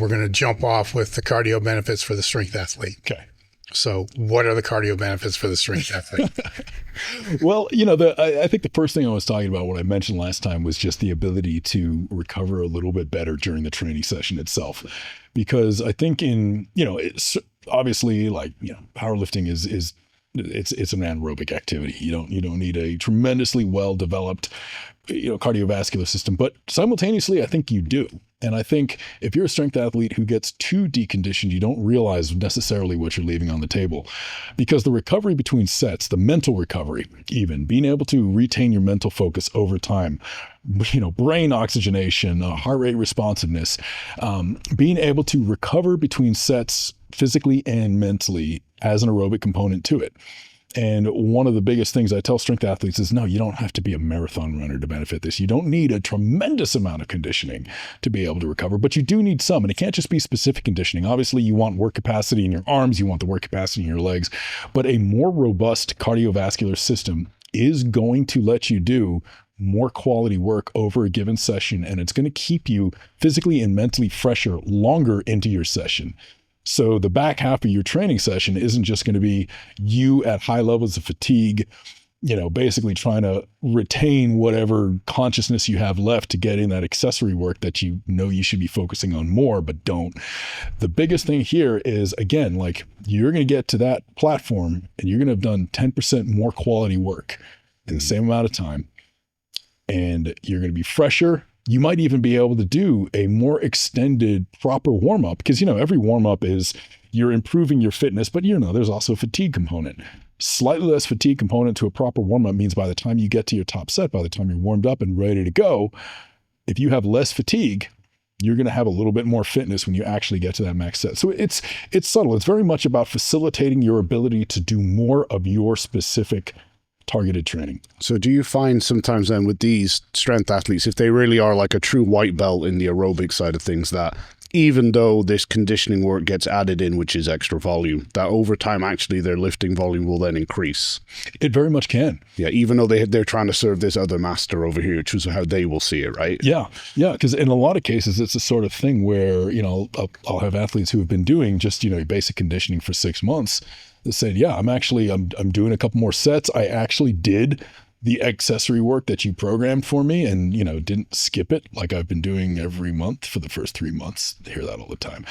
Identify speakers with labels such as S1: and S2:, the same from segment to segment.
S1: we're going to jump off with the cardio benefits for the strength athlete.
S2: Okay.
S1: So what are the cardio benefits for the strength athlete?
S2: Well, I think the first thing I was talking about, what I mentioned last time, was just the ability to recover a little bit better during the training session itself. Because I think it's obviously powerlifting is it's an anaerobic activity. You don't need a tremendously well-developed cardiovascular system, but simultaneously, I think you do. And I think if you're a strength athlete who gets too deconditioned, you don't realize necessarily what you're leaving on the table, because the recovery between sets, the mental recovery, even being able to retain your mental focus over time, brain oxygenation, heart rate responsiveness, being able to recover between sets physically and mentally as an aerobic component to it. And one of the biggest things I tell strength athletes is, no, you don't have to be a marathon runner to benefit this. You don't need a tremendous amount of conditioning to be able to recover, but you do need some. And it can't just be specific conditioning. Obviously, you want work capacity in your arms, you want the work capacity in your legs, but a more robust cardiovascular system is going to let you do more quality work over a given session, and it's going to keep you physically and mentally fresher longer into your session. So the back half of your training session isn't just going to be you at high levels of fatigue, basically trying to retain whatever consciousness you have left to get in that accessory work that you should be focusing on more, but don't. The biggest thing here is, again, you're going to get to that platform and you're going to have done 10% more quality work in the same amount of time. And you're going to be fresher. You might even be able to do a more extended proper warm-up, because, every warm-up is you're improving your fitness, but there's also a fatigue component. Slightly less fatigue component to a proper warm-up means by the time you get to your top set, by the time you're warmed up and ready to go, if you have less fatigue, you're going to have a little bit more fitness when you actually get to that max set. So it's subtle. It's very much about facilitating your ability to do more of your specific targeted training.
S3: So do you find sometimes then with these strength athletes, if they really are like a true white belt in the aerobic side of things, that even though this conditioning work gets added in, which is extra volume, that over time actually their lifting volume will then increase?
S2: It very much can.
S3: Yeah, even though they're trying to serve this other master over here, which is how they will see it, right?
S2: Yeah, because in a lot of cases, it's a sort of thing where, I'll have athletes who have been doing just, basic conditioning for 6 months that said, yeah, I'm doing a couple more sets. I actually did the accessory work that you programmed for me and, didn't skip it like I've been doing every month for the first 3 months. I hear that all the time.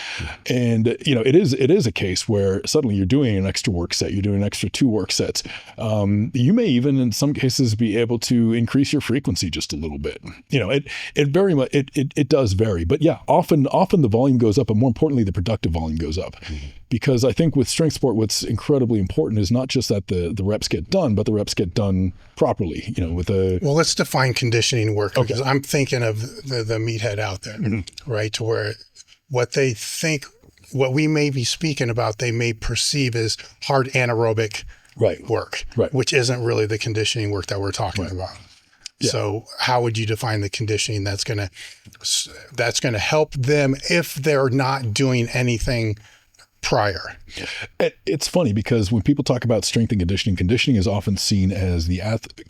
S2: And, it is a case where suddenly you're doing an extra work set, you're doing an extra 2 work sets. You may even in some cases be able to increase your frequency just a little bit. It very much, it does vary, but yeah, often the volume goes up, but more importantly, the productive volume goes up. Mm-hmm. Because I think with strength sport, what's incredibly important is not just that the reps get done, but the reps get done properly, Well,
S1: let's define conditioning work, because I'm thinking of the meathead out there, right? To where what we may be speaking about, they may perceive as hard anaerobic work, which isn't really the conditioning work that we're talking about. Yeah. So how would you define the conditioning that's going to help them if they're not doing anything prior?
S2: It's funny because when people talk about strength and conditioning is often seen as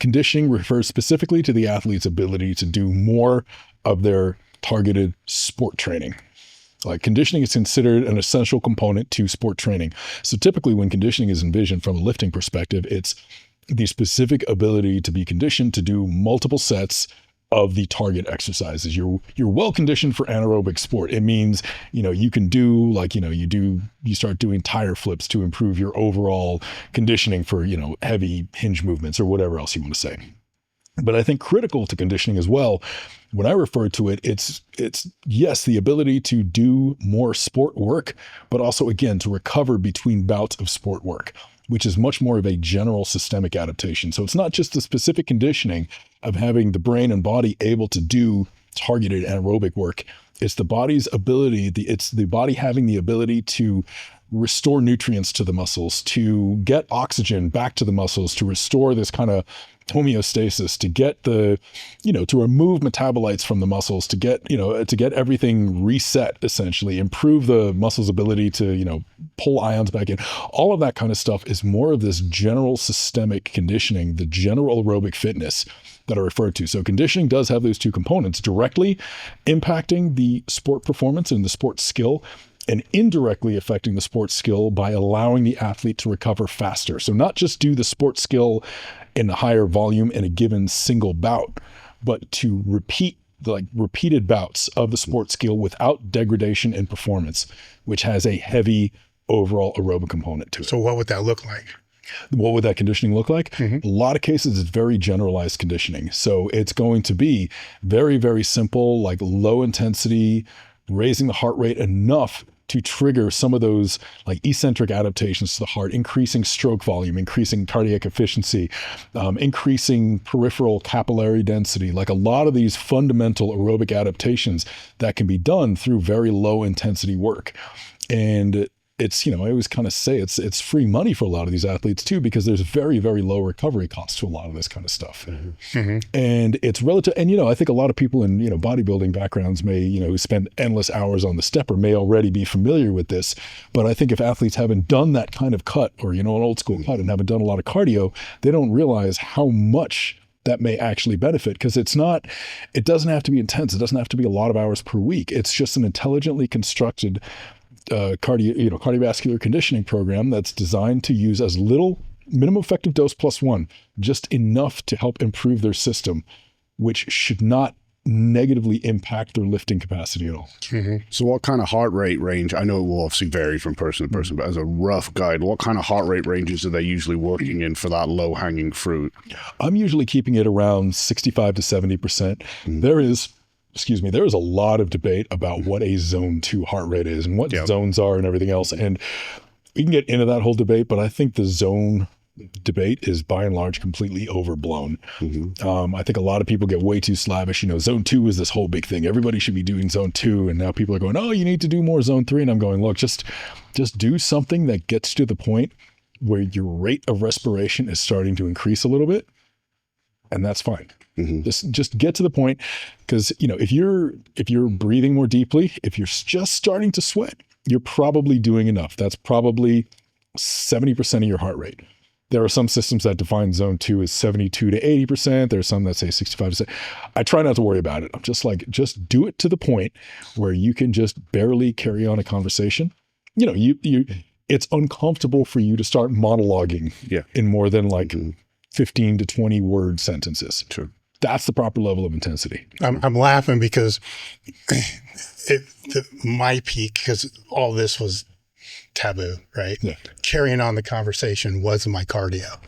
S2: conditioning refers specifically to the athlete's ability to do more of their targeted sport training. Like conditioning is considered an essential component to sport training. So typically when conditioning is envisioned from a lifting perspective, it's the specific ability to be conditioned to do multiple sets of the target exercises. You're well conditioned for anaerobic sport. It means, you can do you start doing tire flips to improve your overall conditioning for, heavy hinge movements or whatever else you want to say. But I think critical to conditioning as well, when I refer to it, it's yes, the ability to do more sport work, but also again, to recover between bouts of sport work, which is much more of a general systemic adaptation. So it's not just the specific conditioning of having the brain and body able to do targeted anaerobic work. It's the body's ability, it's the body having the ability to restore nutrients to the muscles, to get oxygen back to the muscles, to restore this kind of homeostasis, to get the, to remove metabolites from the muscles, to get, to get everything reset, essentially, improve the muscle's ability to, pull ions back in. All of that kind of stuff is more of this general systemic conditioning, the general aerobic fitness that are referred to. So conditioning does have those two components, directly impacting the sport performance and the sport skill, and indirectly affecting the sports skill by allowing the athlete to recover faster. So not just do the sports skill in a higher volume in a given single bout, but to repeated bouts of the sports skill without degradation in performance, which has a heavy overall aerobic component to it.
S1: So what would that look like?
S2: What would that conditioning look like?
S1: Mm-hmm.
S2: A lot of cases, it's very generalized conditioning. So it's going to be very, very simple, like low intensity, raising the heart rate enough to trigger some of those like eccentric adaptations to the heart, increasing stroke volume, increasing cardiac efficiency, increasing peripheral capillary density, like a lot of these fundamental aerobic adaptations that can be done through very low intensity work. And it's, I always kind of say it's free money for a lot of these athletes too, because there's very, very low recovery costs to a lot of this kind of stuff.
S1: Mm-hmm.
S2: And it's relative. And, I think a lot of people in, bodybuilding backgrounds may, who spend endless hours on the stepper may already be familiar with this. But I think if athletes haven't done that kind of cut or, an old school cut and haven't done a lot of cardio, they don't realize how much that may actually benefit, because it doesn't have to be intense. It doesn't have to be a lot of hours per week. It's just an intelligently constructed cardiovascular conditioning program that's designed to use as little minimum effective dose +1, just enough to help improve their system, which should not negatively impact their lifting capacity at all.
S1: Mm-hmm.
S3: So what kind of heart rate range, I know it will obviously vary from person to person, but as a rough guide, what kind of heart rate ranges are they usually working in for that low hanging fruit?
S2: I'm usually keeping it around 65 to 70%. Mm-hmm. There is a lot of debate about what a zone 2 heart rate is and what zones are and everything else. And we can get into that whole debate, but I think the zone debate is by and large completely overblown. Mm-hmm. I think a lot of people get way too slavish. Zone 2 is this whole big thing. Everybody should be doing zone 2. And now people are going, oh, you need to do more zone 3. And I'm going, look, just do something that gets to the point where your rate of respiration is starting to increase a little bit. And that's fine. Mm-hmm. Just get to the point, because if you're breathing more deeply, if you're just starting to sweat, you're probably doing enough. That's probably 70% of your heart rate. There are some systems that define zone 2 as 72 to 80%. There are some that say 65%. I try not to worry about it. I'm just like, just do it to the point where you can just barely carry on a conversation. It's uncomfortable for you to start monologuing in more than 15 to 20 word sentences.
S3: Sure.
S2: That's the proper level of intensity.
S1: I'm laughing because my peak, because all this was taboo, right? Yeah. Carrying on the conversation was my cardio.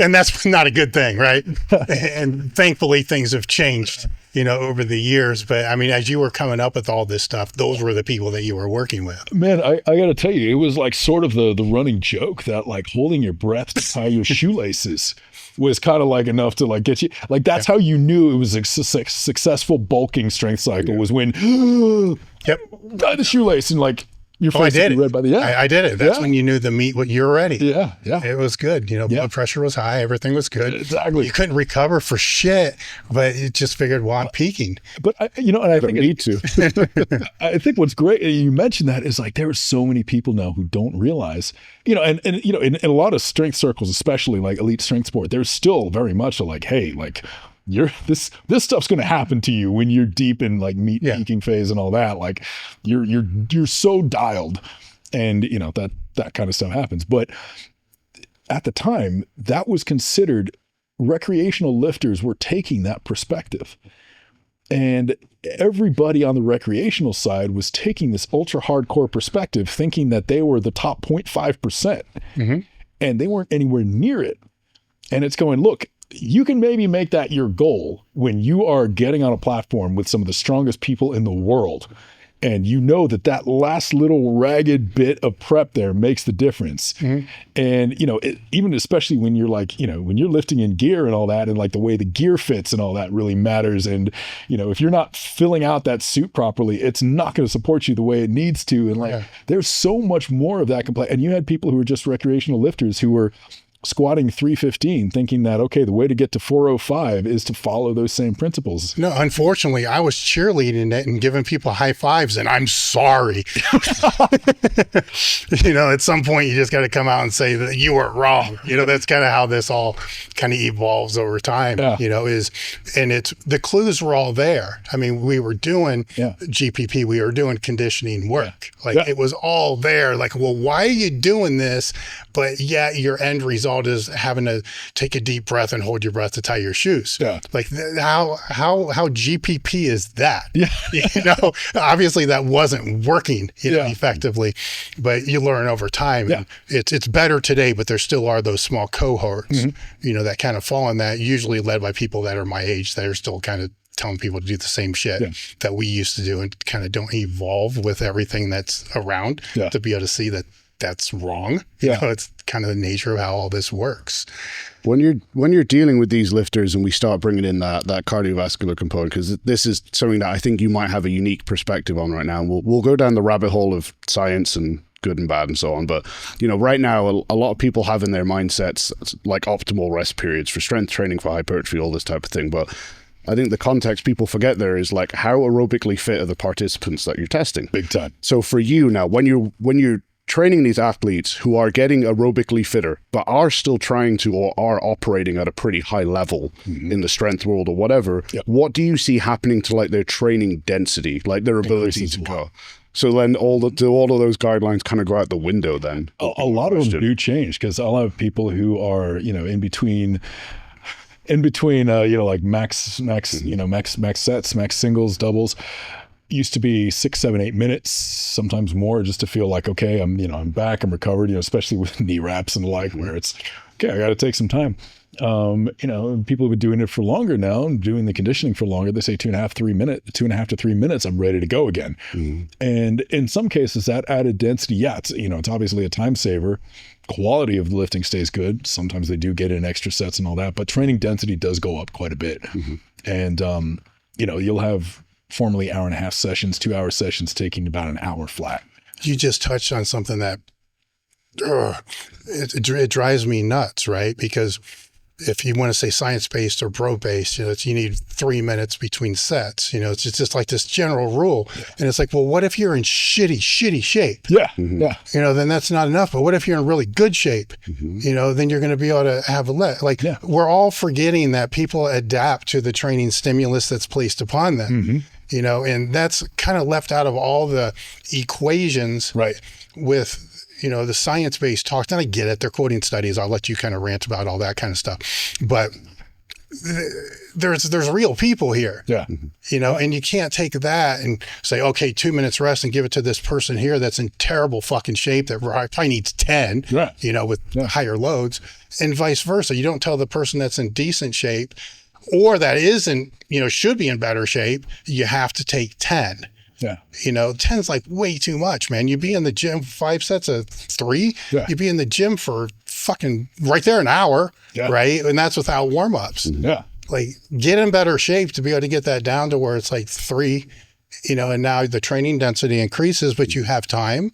S1: And that's not a good thing, right? And thankfully things have changed, over the years. But I mean, as you were coming up with all this stuff, those were the people that you were working with.
S2: Man, I got to tell you, it was like sort of the running joke that like holding your breath to tie your shoelaces was kind of like enough to like get you, like that's how you knew it was a successful bulking strength cycle was when tie the shoelace and like your face
S1: I did
S2: red by the
S1: I did it. That's when you knew the meat, you're ready.
S2: Yeah.
S1: It was good. Blood pressure was high. Everything was good.
S2: Exactly.
S1: You couldn't recover for shit, but you just figured, well, I'm peaking.
S2: But I think
S3: need to.
S2: I think what's great, and you mentioned that, is like there are so many people now who don't realize, in a lot of strength circles, especially like elite strength sport, there's still very much a like, hey, like this stuff's going to happen to you when you're deep in like meat peaking phase and all that. Like you're so dialed, and that kind of stuff happens. But at the time, that was considered, recreational lifters were taking that perspective, and everybody on the recreational side was taking this ultra hardcore perspective, thinking that they were the top 0.5%, and they weren't anywhere near it. And it's going, look, you can maybe make that your goal when you are getting on a platform with some of the strongest people in the world. And that last little ragged bit of prep there makes the difference. Mm-hmm. And, even especially when you're like, when you're lifting in gear and all that, and like the way the gear fits and all that really matters. And, if you're not filling out that suit properly, it's not going to support you the way it needs to. And there's so much more of that complaint. And you had people who were just recreational lifters who were squatting 315 thinking that, okay, the way to get to 405 is to follow those same principles.
S1: No, unfortunately, I was cheerleading it and giving people high fives, and I'm sorry. At some point, you just got to come out and say that you were wrong. That's kind of how this all kind of evolves over time, and it's the clues were all there. I mean, we were doing GPP, we were doing conditioning work. It was all there. Like, well, why are you doing this? But yet your end result is having to take a deep breath and hold your breath to tie your shoes. Yeah. Like how GPP is that? Yeah. Obviously that wasn't working effectively, but you learn over time. Yeah. It's better today, but there still are those small cohorts, that kind of fall in that, usually led by people that are my age that are still kind of telling people to do the same shit that we used to do and kind of don't evolve with everything that's around to be able to see that that's wrong. It's kind of the nature of how all this works.
S3: When you're dealing with these lifters and we start bringing in that cardiovascular component, because this is something that I think you might have a unique perspective on right now. We'll go down the rabbit hole of science and good and bad and so on. But, right now, a lot of people have in their mindsets like optimal rest periods for strength training, for hypertrophy, all this type of thing. But I think the context people forget there is like, how aerobically fit are the participants that you're testing?
S2: Big time.
S3: So for you now, when you're training these athletes who are getting aerobically fitter, but are still trying to or are operating at a pretty high level in the strength world or whatever, what do you see happening to like their training density, like their ability to go? So then all of those guidelines kind of go out the window then?
S2: A lot of them do change, because I'll have people who are, in between, like max sets, max singles, doubles, used to be 6, 7, 8 minutes, sometimes more, just to feel like, okay, I'm back, I'm recovered, especially with knee wraps and the like, where it's, okay, I got to take some time. People have been doing it for longer now, doing the conditioning for longer. They say 2.5 to 3 minutes, I'm ready to go again. And in some cases, that added density, it's obviously a time saver. Quality of the lifting stays good. Sometimes they do get in extra sets and all that, but training density does go up quite a bit. And, you'll have formerly 1.5-hour sessions, 2-hour sessions taking about an hour flat.
S1: You just touched on something that it drives me nuts, right? Because if you want to say science-based or bro-based, you need 3 minutes between sets. It's just like this general rule. And it's like, well, what if you're in shitty shape? Then that's not enough. But what if you're in really good shape? Then you're going to be able to have we're all forgetting that people adapt to the training stimulus that's placed upon them. And that's kind of left out of all the equations with the science-based talk. And I get it, they're quoting studies. I'll let you kind of rant about all that kind of stuff. But there's real people here. And you can't take that and say, okay, 2 minutes rest and give it to this person here that's in terrible fucking shape that probably needs 10, with higher loads, and vice versa. You don't tell the person that's in decent shape or that isn't, should be in better shape, you have to take 10. 10 is like way too much, man. You'd be in the gym 5 sets of 3. You'd be in the gym for fucking right there an hour, right? And that's without warm-ups. Like, get in better shape to be able to get that down to where it's like 3, and now the training density increases, but you have time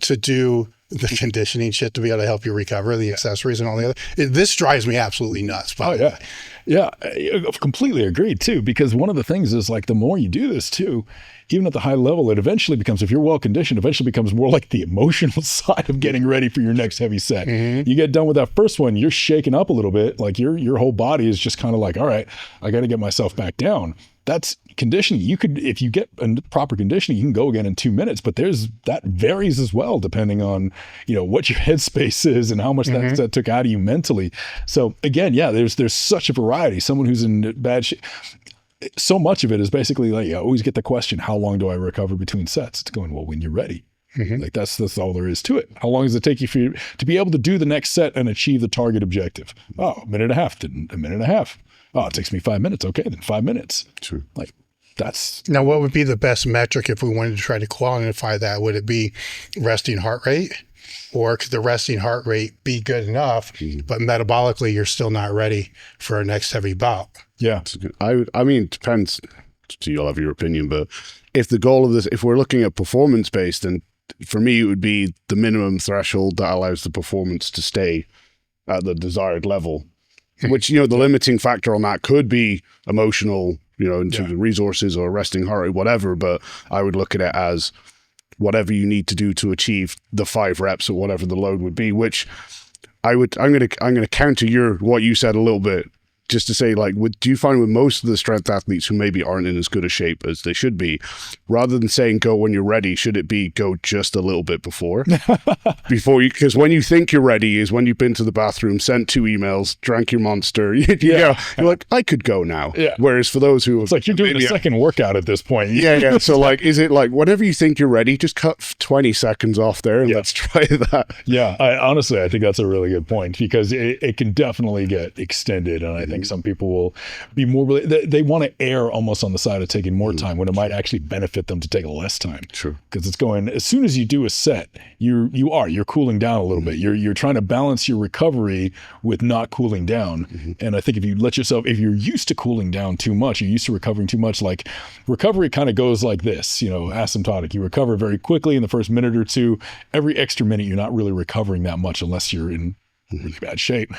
S1: to do the conditioning shit to be able to help you recover, the accessories and all the other. This drives me absolutely nuts.
S2: Yeah, I completely agreed too, because one of the things is like the more you do this too, even at the high level, it eventually becomes, if you're well conditioned, eventually becomes more like the emotional side of getting ready for your next heavy set. You get done with that first one, you're shaking up a little bit, like your whole body is just kind of like, all right, I got to get myself back down. That's conditioning. You could, if you get proper conditioning, you can go again in 2 minutes, but that varies as well, depending on, what your headspace is and how much that took out of you mentally. So again, there's such a variety. Someone who's in bad shape, so much of it is basically like, I always get the question, how long do I recover between sets? It's going, well, when you're ready. Like that's all there is to it. How long does it take you to be able to do the next set and achieve the target objective? Oh, a minute and a half. A minute and a half. Oh, it takes me 5 minutes. Okay, then 5 minutes.
S3: True.
S2: Like that's.
S1: Now, what would be the best metric if we wanted to try to quantify that? Would it be resting heart rate? Or could the resting heart rate be good enough, but metabolically you're still not ready for our next heavy bout?
S3: Yeah. I mean, it depends. So you'll have your opinion, but if the goal of this, if we're looking at performance-based, then for me, it would be the minimum threshold that allows the performance to stay at the desired level, which, the limiting factor on that could be emotional, in terms of resources or resting heart rate, whatever. But I would look at it as whatever you need to do to achieve the 5 reps or whatever the load would be, which I'm going to counter what you said a little bit, just to say, like, do you find with most of the strength athletes who maybe aren't in as good a shape as they should be, rather than saying go when you're ready, should it be go just a little bit before? Because when you think you're ready is when you've been to the bathroom, sent 2 emails, drank your Monster, you're like, I could go now. Yeah. Whereas for those who...
S2: It's like you're doing a second workout at this point.
S3: Yeah. So, like, is it like, whenever you think you're ready, just cut 20 seconds off there and let's try that.
S2: Yeah. I think that's a really good point, because it can definitely get extended, and I think some people will be more, they want to err almost on the side of taking more time when it might actually benefit them to take less time.
S3: True.
S2: Because it's going, as soon as you do a set, you're cooling down a little bit. You're trying to balance your recovery with not cooling down. And I think if you're used to cooling down too much, you're used to recovering too much, like recovery kind of goes like this, asymptotic. You recover very quickly in the first minute or two. Every extra minute, you're not really recovering that much unless you're in really bad shape.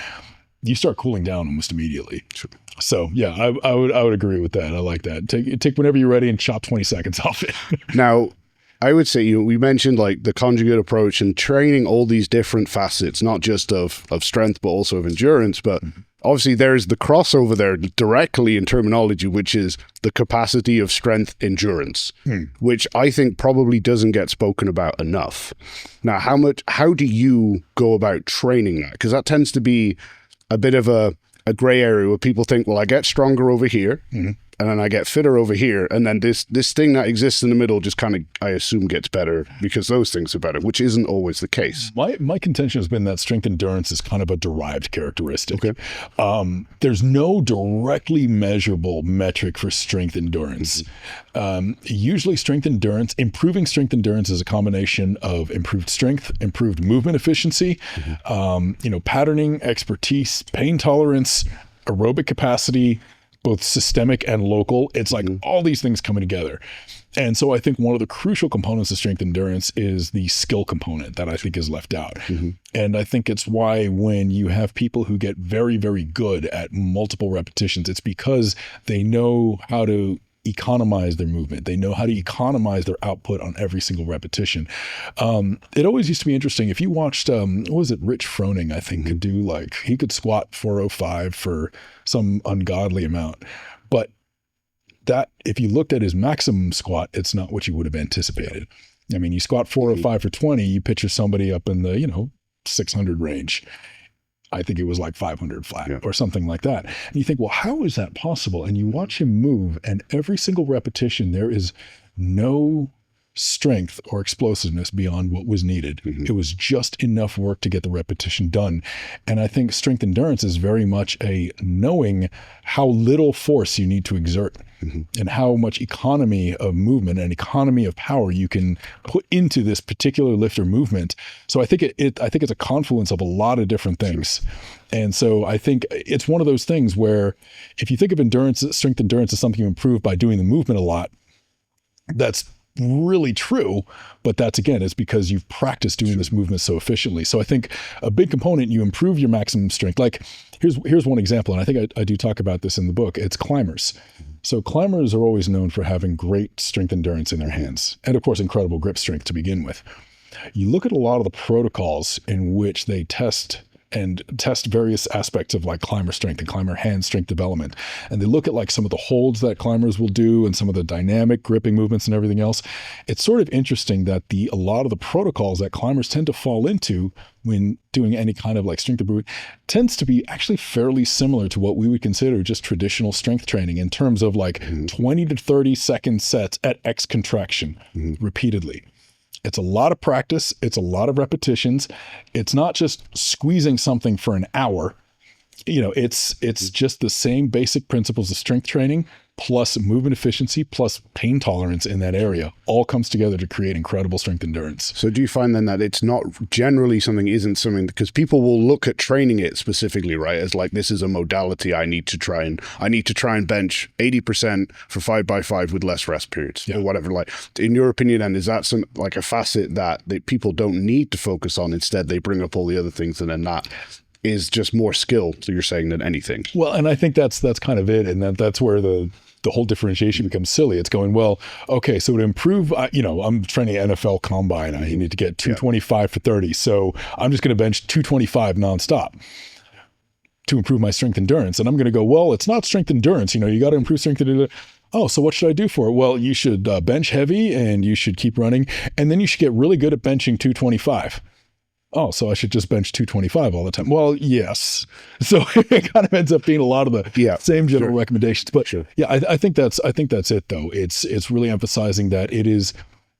S2: You start cooling down almost immediately. Sure. So yeah, I would agree with that. I like that. Take whenever you're ready and chop 20 seconds off it.
S3: Now, I would say, we mentioned like the conjugate approach and training all these different facets, not just of strength, but also of endurance. But obviously there's the crossover there directly in terminology, which is the capacity of strength endurance, which I think probably doesn't get spoken about enough. Now, how do you go about training that? Because that tends to be a bit of a gray area where people think, well, I get stronger over here, and then I get fitter over here, and then this thing that exists in the middle just kind of, I assume, gets better because those things are better, which isn't always the case.
S2: My contention has been that strength endurance is kind of a derived characteristic. Okay. There's no directly measurable metric for strength endurance. Usually improving strength endurance is a combination of improved strength, improved movement efficiency, patterning, expertise, pain tolerance, aerobic capacity, both systemic and local. It's like all these things coming together. And so I think one of the crucial components of strength endurance is the skill component that I think is left out. And I think it's why when you have people who get very, very good at multiple repetitions, it's because they know how to economize their movement. They know how to economize their output on every single repetition. It always used to be interesting. If you watched, what was it? Rich Froning, I think, could do he could squat 405 for some ungodly amount. But that, if you looked at his maximum squat, it's not what you would have anticipated. I mean, you squat 405 for 20, you picture somebody up in the, 600 range. I think it was like 500 flat or something like that. And you think, well, how is that possible? And you watch him move, and every single repetition, there is no strength or explosiveness beyond what was needed. It was just enough work to get the repetition done. And I think strength endurance is very much a knowing how little force you need to exert and how much economy of movement and economy of power you can put into this particular lift or movement. So I think it's a confluence of a lot of different things. And so I think it's one of those things where if you think of strength endurance as something you improve by doing the movement a lot, that's really true, but that's, again, it's because you've practiced doing this movement so efficiently. So I think a big component, you improve your maximum strength. Like here's one example, and I think I do talk about this in the book. It's climbers. So climbers are always known for having great strength endurance in their hands, and of course, incredible grip strength to begin with. You look at a lot of the protocols in which they test various aspects of like climber strength and climber hand strength development. And they look at like some of the holds that climbers will do and some of the dynamic gripping movements and everything else. It's sort of interesting that a lot of the protocols that climbers tend to fall into when doing any kind of like strength improvement tends to be actually fairly similar to what we would consider just traditional strength training in terms of like 20 to 30 second sets at X contraction repeatedly. It's a lot of practice. It's a lot of repetitions. It's not just squeezing something for an hour. It's just the same basic principles of strength training plus movement efficiency plus pain tolerance in that area all comes together to create incredible strength endurance.
S3: So do you find then that it's not generally isn't something, because people will look at training it specifically, right, as like, this is a modality I need to try and bench 80% for 5x5 with less rest periods or whatever. Like, in your opinion, then, is that some like a facet that people don't need to focus on? Instead, they bring up all the other things, and then that is just more skill, so you're saying, than anything.
S2: Well, and I think that's kind of it. And that's where the whole differentiation becomes silly. It's going, well, okay, so to improve, I'm training NFL combine. I need to get 225 for 30. So I'm just going to bench 225 nonstop to improve my strength endurance. And I'm going to go, well, it's not strength endurance. You got to improve strength endurance. Oh, so what should I do for it? Well, you should bench heavy and you should keep running. And then you should get really good at benching 225. Oh, so I should just bench 225 all the time. Well, yes. So it kind of ends up being a lot of the same general recommendations. But I think that's it though. It's really emphasizing that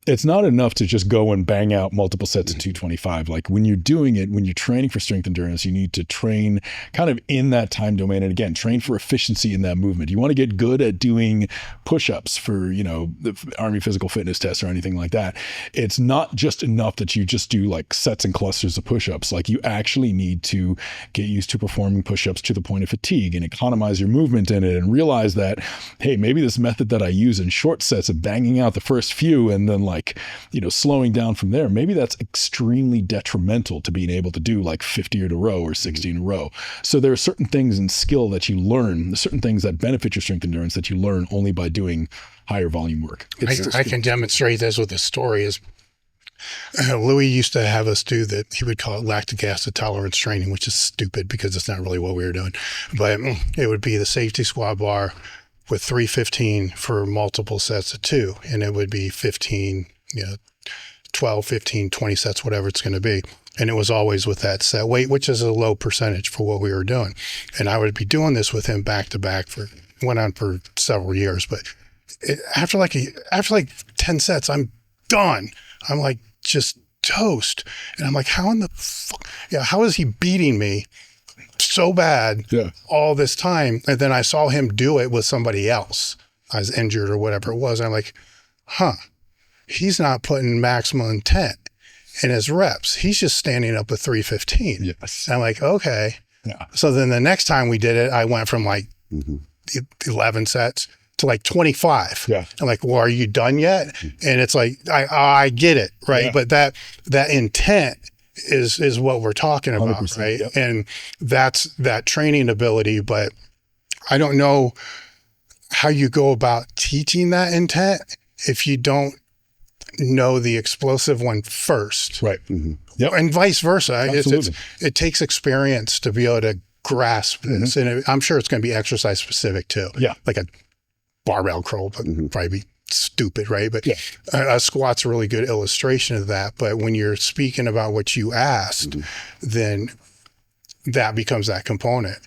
S2: it's not enough to just go and bang out multiple sets of 225. Like when you're doing it, when you're training for strength endurance, you need to train kind of in that time domain. And again, train for efficiency in that movement. You want to get good at doing push-ups for, the Army physical fitness test or anything like that. It's not just enough that you just do like sets and clusters of push-ups. Like you actually need to get used to performing push-ups to the point of fatigue and economize your movement in it and realize that, hey, maybe this method that I use in short sets of banging out the first few and then slowing down from there, maybe that's extremely detrimental to being able to do like 50 in a row or 60 in a row. So there are certain things in skill that you learn, certain things that benefit your strength endurance that you learn only by doing higher volume work.
S1: I can demonstrate this with a story. Louis used to have us do that. He would call it lactic acid tolerance training, which is stupid because it's not really what we were doing. But it would be the safety squat bar with 315 for multiple sets of 2. And it would be 15, 12, 15, 20 sets, whatever it's going to be. And it was always with that set weight, which is a low percentage for what we were doing. And I would be doing this with him back to back went on for several years. But after like 10 sets, I'm done. I'm like just toast. And I'm like, how in the fuck? Yeah, how is he beating me so bad all this time? And then I saw him do it with somebody else. I was injured or whatever it was. And I'm like, he's not putting maximum intent in his reps. He's just standing up with 315.
S2: Yes.
S1: And I'm like, okay. Yeah. So then the next time we did it, I went from like 11 sets to like 25. Yeah. I'm like, well, are you done yet? And it's like, I get it. Right. Yeah. But that intent is what we're talking about. Right. Yep. And that's that training ability. But I don't know how you go about teaching that intent if you don't know the explosive one first.
S2: Right. Mm-hmm. Yep.
S1: And vice versa. It takes experience to be able to grasp this. And I'm sure it's going to be exercise specific too. Yeah. Like a barbell curl, but probably be stupid, right? But a squat's a really good illustration of that. But when you're speaking about what you asked, then that becomes that component.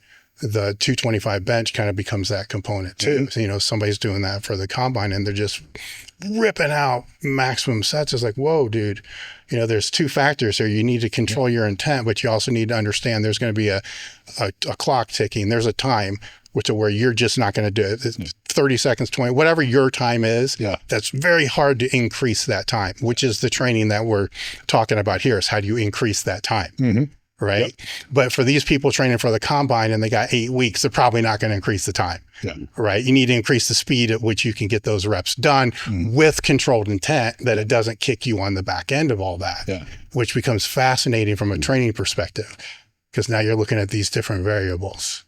S1: The 225 bench kind of becomes that component too. So, somebody's doing that for the combine and they're just ripping out maximum sets. It's like, whoa, dude, there's 2 factors here. You need to control your intent, but you also need to understand there's going to be a clock ticking. There's a time where you're just not going to do it. It's 30 seconds, 20, whatever your time is. Yeah. That's very hard to increase that time, which is the training that we're talking about here is how do you increase that time? Mm-hmm. Right. Yep. But for these people training for the combine and they got 8 weeks, they're probably not going to increase the time. Yeah. Right. You need to increase the speed at which you can get those reps done with controlled intent that it doesn't kick you on the back end of all that, which becomes fascinating from a training perspective because now you're looking at these different variables.